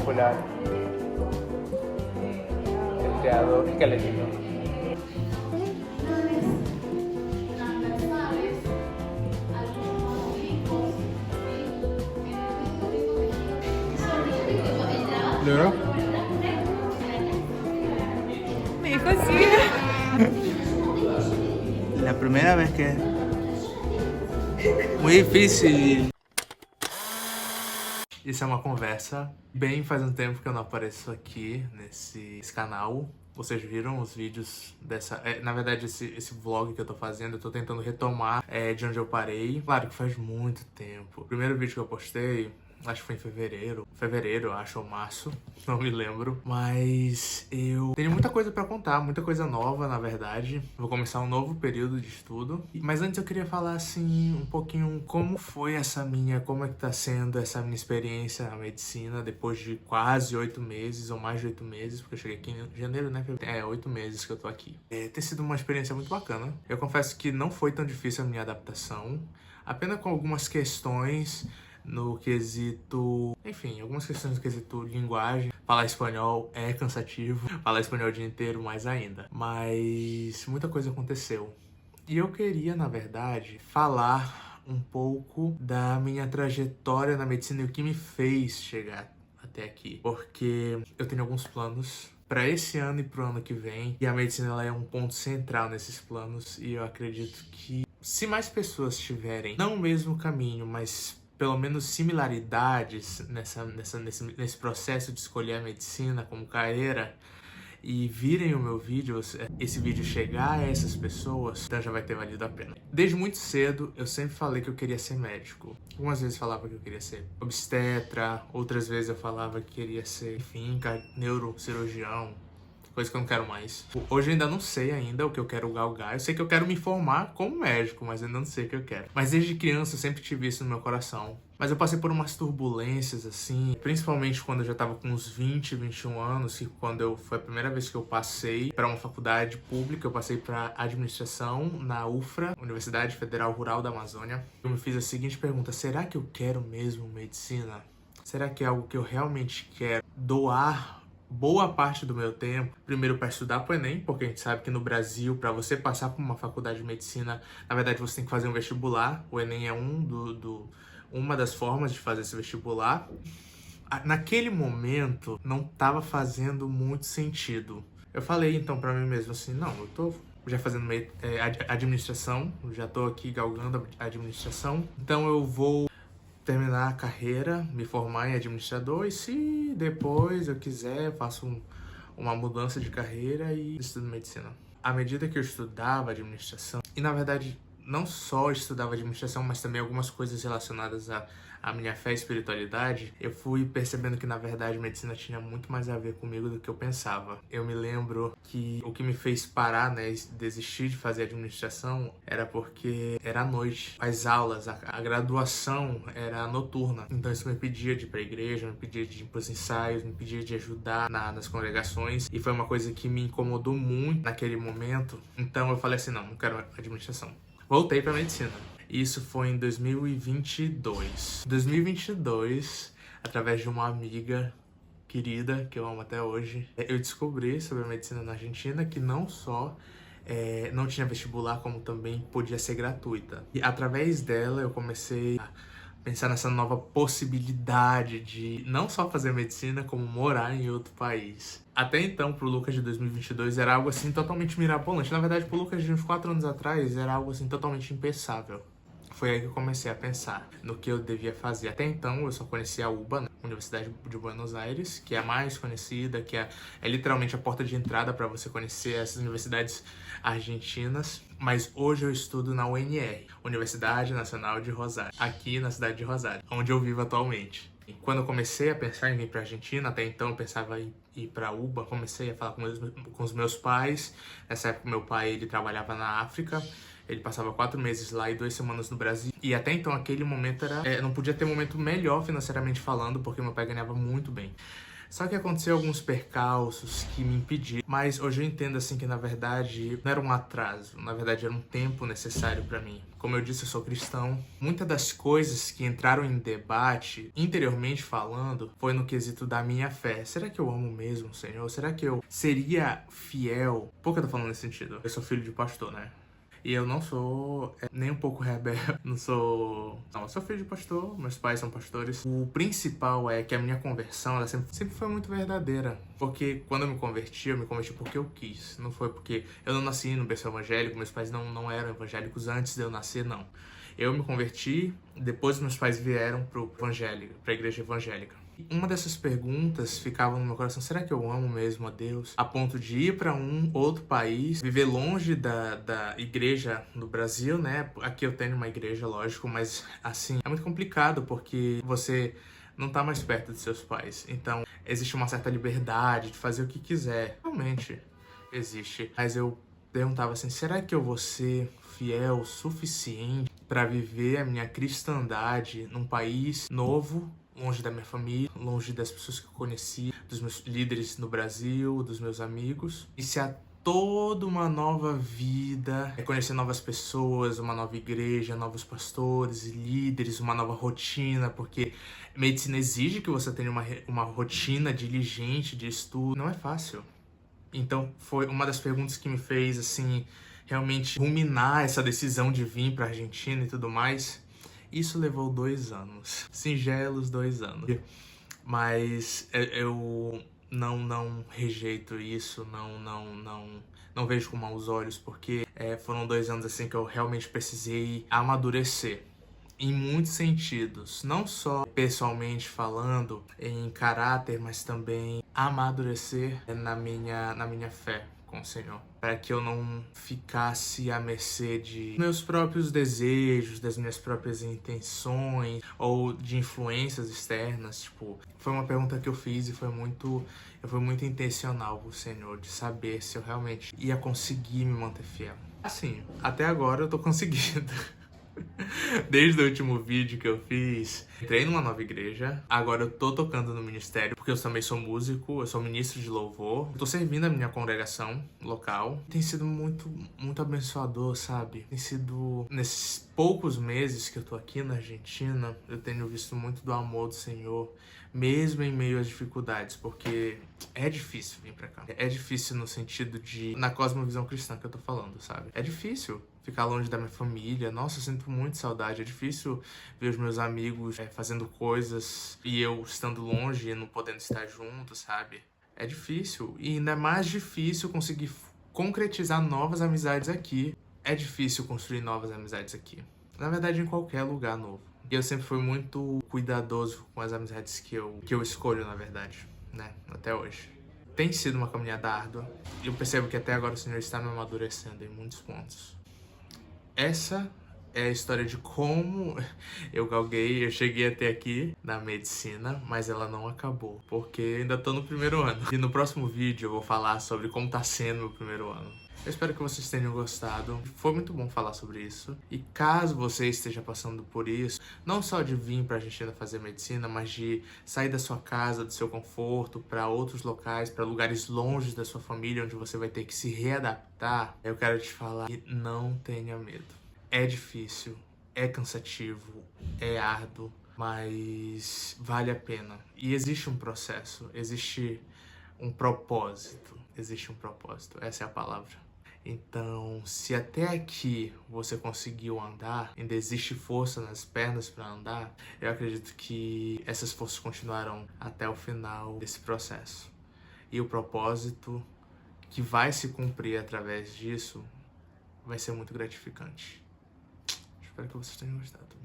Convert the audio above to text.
folhado. El creador esquelético. ¿Logró? Me dijo así. La primera vez que... Muito difícil. Isso é uma conversa. Bem, faz um tempo que eu não apareço aqui nesse canal. Vocês viram os vídeos dessa... na verdade, esse vlog que eu tô fazendo, eu tô tentando retomar de onde eu parei. Claro que faz muito tempo. O primeiro vídeo que eu postei, acho que foi em fevereiro. Fevereiro, acho, ou março. Não me lembro. Mas eu tenho muita coisa pra contar. Muita coisa nova, na verdade. Vou começar um novo período de estudo. Mas antes eu queria falar, assim, um pouquinho como foi como é que tá sendo essa minha experiência na medicina depois de quase 8 meses, ou mais de 8 meses, porque eu cheguei aqui em janeiro, né? 8 meses que eu tô aqui. Tem sido uma experiência muito bacana. Eu confesso que não foi tão difícil a minha adaptação. Apenas com algumas questões no quesito... Enfim, algumas questões no quesito linguagem. Falar espanhol é cansativo. Falar espanhol o dia inteiro, mais ainda. Mas muita coisa aconteceu. E eu queria, na verdade, falar um pouco da minha trajetória na medicina e o que me fez chegar até aqui. Porque eu tenho alguns planos para esse ano e pro ano que vem. E a medicina ela é um ponto central nesses planos. E eu acredito que se mais pessoas tiverem, não o mesmo caminho, mas pelo menos similaridades nesse processo de escolher a medicina como carreira, e virem o meu vídeo, esse vídeo chegar a essas pessoas, então já vai ter valido a pena. Desde muito cedo, eu sempre falei que eu queria ser médico. Algumas vezes falava que eu queria ser obstetra, outras vezes eu falava que queria ser, enfim, neurocirurgião, coisa que eu não quero mais. Hoje eu ainda não sei ainda o que eu quero galgar. Eu sei que eu quero me formar como médico, mas eu ainda não sei o que eu quero. Mas desde criança eu sempre tive isso no meu coração. Mas eu passei por umas turbulências, assim, principalmente quando eu já tava com uns 20, 21 anos, que foi a primeira vez que eu passei para uma faculdade pública, eu passei para administração na UFRA, Universidade Federal Rural da Amazônia. Eu me fiz a seguinte pergunta: será que eu quero mesmo medicina? Será que é algo que eu realmente quero doar boa parte do meu tempo, primeiro para estudar pro Enem, porque a gente sabe que no Brasil, para você passar por uma faculdade de medicina, na verdade você tem que fazer um vestibular. O Enem é uma das formas de fazer esse vestibular. Naquele momento, não estava fazendo muito sentido. Eu falei então para mim mesmo assim, não, eu tô já fazendo administração, já tô aqui galgando a administração, então eu vou terminar a carreira, me formar em administrador, e se depois eu quiser, faço uma mudança de carreira e estudo medicina. À medida que eu estudava administração, e na verdade não só estudava administração, mas também algumas coisas relacionadas à minha fé e espiritualidade, eu fui percebendo que na verdade medicina tinha muito mais a ver comigo do que eu pensava. Eu me lembro que o que me fez parar, né, desistir de fazer administração, era porque era à noite. As aulas, a graduação era noturna, então isso me impedia de ir pra igreja, me impedia de ir pros ensaios, me impedia de ajudar nas congregações, e foi uma coisa que me incomodou muito naquele momento. Então eu falei assim, não quero administração. Voltei pra medicina. Isso foi em 2022. 2022, através de uma amiga querida, que eu amo até hoje, eu descobri sobre a medicina na Argentina, que não só não tinha vestibular, como também podia ser gratuita. E através dela eu comecei a pensar nessa nova possibilidade de não só fazer medicina, como morar em outro país. Até então, pro Lucas de 2022, era algo assim totalmente mirabolante. Na verdade, pro Lucas de uns 4 anos atrás, era algo assim totalmente impensável. Foi aí que eu comecei a pensar no que eu devia fazer. Até então, eu só conhecia a UBA, né? Universidade de Buenos Aires, que é a mais conhecida, que é literalmente a porta de entrada para você conhecer essas universidades argentinas. Mas hoje eu estudo na UNR, Universidade Nacional de Rosário, aqui na cidade de Rosário, onde eu vivo atualmente. E quando eu comecei a pensar em vir para a Argentina, até então eu pensava em ir para UBA, comecei a falar com os meus pais. Nessa época, meu pai ele trabalhava na África. Ele passava 4 meses lá e 2 semanas no Brasil. E até então, aquele momento não podia ter momento melhor financeiramente falando, porque meu pai ganhava muito bem. Só que aconteceu alguns percalços que me impediram. Mas hoje eu entendo assim que na verdade não era um atraso, na verdade era um tempo necessário para mim. Como eu disse, eu sou cristão. Muitas das coisas que entraram em debate, interiormente falando, foi no quesito da minha fé. Será que eu amo mesmo o Senhor? Será que eu seria fiel? Por que eu tô falando nesse sentido? Eu sou filho de pastor, né? E eu não sou nem um pouco rebelde, não sou... Não, eu sou filho de pastor, meus pais são pastores. O principal é que a minha conversão, ela sempre foi muito verdadeira. Porque quando eu me converti porque eu quis. Não foi porque eu não nasci no berço evangélico, meus pais não eram evangélicos antes de eu nascer, não. Eu me converti, depois meus pais vieram pra igreja evangélica. Uma dessas perguntas ficava no meu coração: será que eu amo mesmo a Deus? A ponto de ir para um outro país, viver longe da igreja no Brasil, né? Aqui eu tenho uma igreja, lógico, mas assim, é muito complicado porque você não tá mais perto de seus pais. Então, existe uma certa liberdade de fazer o que quiser. Realmente existe. Mas eu perguntava assim: será que eu vou ser fiel o suficiente para viver a minha cristandade num país novo, longe da minha família, longe das pessoas que eu conheci, dos meus líderes no Brasil, dos meus amigos, e se há toda uma nova vida, conhecer novas pessoas, uma nova igreja, novos pastores e líderes, uma nova rotina, porque medicina exige que você tenha uma rotina diligente de estudo. Não é fácil. Então, foi uma das perguntas que me fez, assim, realmente ruminar essa decisão de vir pra Argentina e tudo mais. Isso levou 2 anos. Singelos 2 anos. Mas eu não rejeito isso, não vejo com maus olhos, porque foram 2 anos, assim, que eu realmente precisei amadurecer. Em muitos sentidos, não só pessoalmente falando, em caráter, mas também amadurecer na minha fé com o Senhor, para que eu não ficasse à mercê de meus próprios desejos, das minhas próprias intenções ou de influências externas. Tipo, foi uma pergunta que eu fiz e eu fui muito intencional com o Senhor, de saber se eu realmente ia conseguir me manter fiel. Assim, até agora eu tô conseguindo. Desde o último vídeo que eu fiz, entrei numa nova igreja, agora eu tô tocando no ministério, porque eu também sou músico, eu sou ministro de louvor, eu tô servindo a minha congregação local. Tem sido muito abençoador, sabe? Tem sido, nesses poucos meses que eu tô aqui na Argentina, eu tenho visto muito do amor do Senhor, mesmo em meio às dificuldades, porque é difícil vir pra cá. É difícil no sentido de... na cosmovisão cristã que eu tô falando, sabe? É difícil ficar longe da minha família. Nossa, eu sinto muito saudade. É difícil ver os meus amigos fazendo coisas e eu estando longe e não podendo estar junto, sabe? É difícil. E ainda é mais difícil conseguir concretizar novas amizades aqui. É difícil construir novas amizades aqui. Na verdade, em qualquer lugar novo. E eu sempre fui muito cuidadoso com as amizades que eu escolho, na verdade, né? Até hoje. Tem sido uma caminhada árdua. E eu percebo que até agora o Senhor está me amadurecendo em muitos pontos. Essa é a história de como eu cheguei até aqui na medicina, mas ela não acabou, porque ainda tô no primeiro ano. E no próximo vídeo eu vou falar sobre como tá sendo o meu primeiro ano. Eu espero que vocês tenham gostado. Foi muito bom falar sobre isso. E caso você esteja passando por isso, não só de vir pra Argentina fazer medicina, mas de sair da sua casa, do seu conforto, para outros locais, para lugares longe da sua família, onde você vai ter que se readaptar, eu quero te falar que não tenha medo. É difícil, é cansativo, é árduo, mas vale a pena. E existe um processo, existe um propósito. Existe um propósito, essa é a palavra. Então, se até aqui você conseguiu andar, ainda existe força nas pernas para andar, eu acredito que essas forças continuarão até o final desse processo. E o propósito que vai se cumprir através disso vai ser muito gratificante. Espero que vocês tenham gostado.